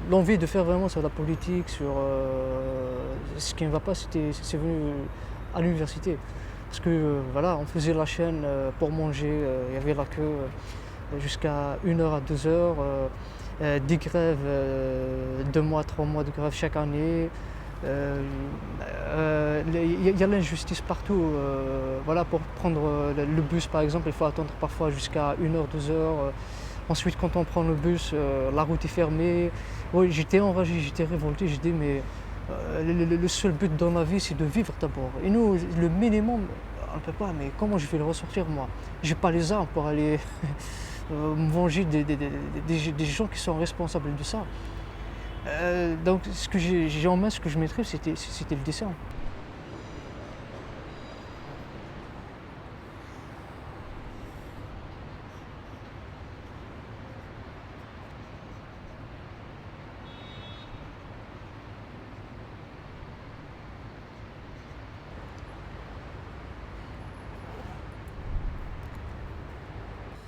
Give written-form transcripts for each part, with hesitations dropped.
l'envie de faire vraiment sur la politique, sur ce qui ne va pas, c'est venu à l'université. Parce que voilà, on faisait la chaîne pour manger, il y avait la queue jusqu'à 1 heure à 2 heures, des grèves, 2 mois, 3 mois de grève chaque année. Il y a l'injustice partout. Voilà, pour prendre le bus par exemple, il faut attendre parfois jusqu'à 1 heure, 2 heures. Ensuite, quand on prend le bus, la route est fermée. Oui, j'étais enragé, j'étais révolté. J'ai dit, mais le seul but dans la vie, c'est de vivre d'abord. Et nous, le minimum, on ne peut pas, mais comment je vais le ressortir moi? J'ai pas les armes pour aller me venger des gens qui sont responsables de ça. Donc, ce que j'ai en main, ce que je maîtrise, c'était le dessin.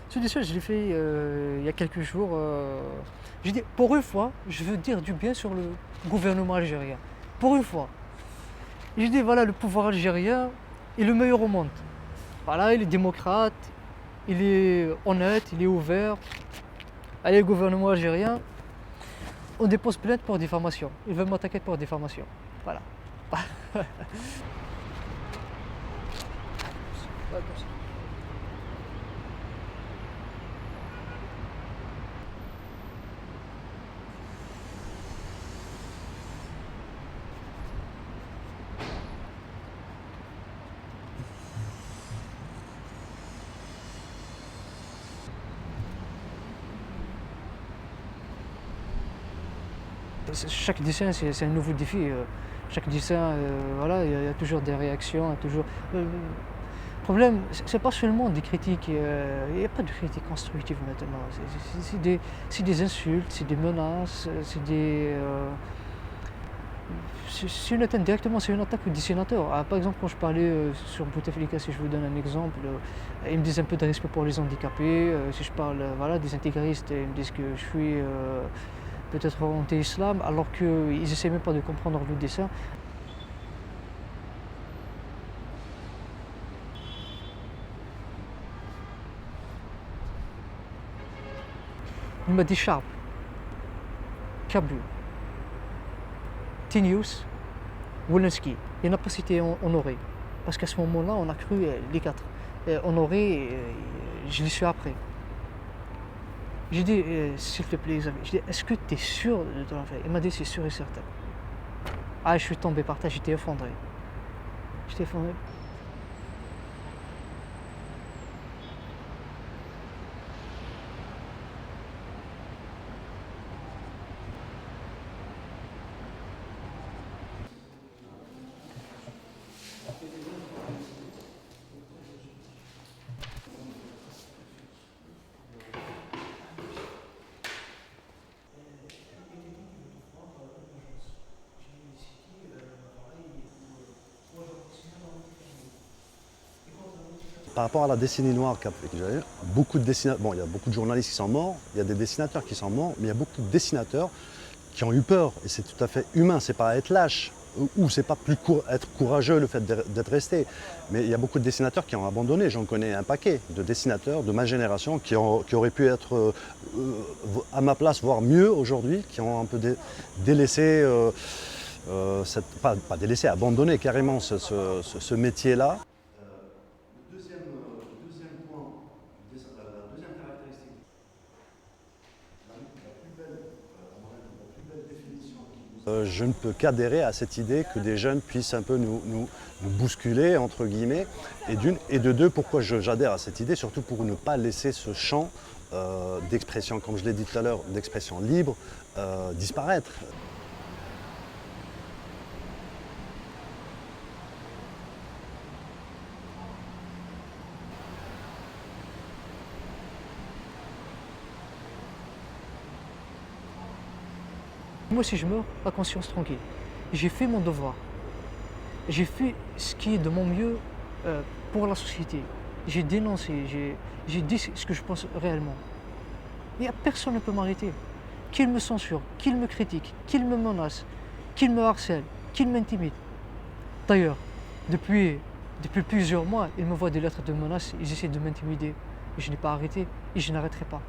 Ce dessin, je l'ai fait il y a quelques jours. J'ai dit, pour une fois, je veux dire du bien sur le gouvernement algérien. Pour une fois. J'ai dit, voilà, le pouvoir algérien est le meilleur au monde. Voilà, il est démocrate, il est honnête, il est ouvert. Allez, le gouvernement algérien, on dépose plainte pour diffamation. Ils veulent m'attaquer pour diffamation. Voilà. Chaque dessin, c'est un nouveau défi. Chaque dessin, voilà, il y a toujours des réactions, il y a toujours. Le problème, c'est pas seulement des critiques. Il n'y a pas de critiques constructives maintenant. C'est des insultes, c'est des menaces, c'est une attaque directement, c'est une attaque au dessinateur. Ah, par exemple, quand je parlais sur Bouteflika, si je vous donne un exemple, ils me disent un peu de respect pour les handicapés. Si je parle voilà, des intégristes, ils me disent que je suis peut-être anti-islam, alors qu'ils essaient même pas de comprendre le dessin. Il m'a dit Sharp, Kabu, Tinius, Wolinski. Il n'a pas cité Honoré. Parce qu'à ce moment-là, on a cru les quatre. Honoré, je l'ai su après. J'ai dit, s'il te plaît, les amis, j'ai dit, est-ce que tu es sûr de te l'enfer? Il m'a dit, c'est sûr et certain. Ah, je suis tombé par terre, j'étais effondré. J'étais effondré. Par rapport à la décennie noire beaucoup de dessinateurs, bon, il y a beaucoup de journalistes qui sont morts, il y a des dessinateurs qui sont morts, mais il y a beaucoup de dessinateurs qui ont eu peur, et c'est tout à fait humain, c'est pas être lâche, ou c'est pas plus être courageux le fait d'être resté, mais il y a beaucoup de dessinateurs qui ont abandonné, j'en connais un paquet de dessinateurs de ma génération qui auraient pu être à ma place, voire mieux aujourd'hui, qui ont un peu délaissé, pas délaissé, abandonné carrément ce métier-là. Je ne peux qu'adhérer à cette idée que des jeunes puissent un peu nous bousculer, entre guillemets, et de deux, pourquoi j'adhère à cette idée, surtout pour ne pas laisser ce champ d'expression, comme je l'ai dit tout à l'heure, d'expression libre, disparaître. Moi, si je meurs, la conscience tranquille. J'ai fait mon devoir. J'ai fait ce qui est de mon mieux pour la société. J'ai dénoncé, j'ai dit ce que je pense réellement. Il n'y a personne ne peut m'arrêter. qu'ils me censurent, qu'ils me critiquent, qu'ils me menacent, qu'ils me harcèlent, qu'ils m'intimident. D'ailleurs, depuis plusieurs mois, ils m'envoient des lettres de menaces, ils essaient de m'intimider. Et je n'ai pas arrêté et je n'arrêterai pas.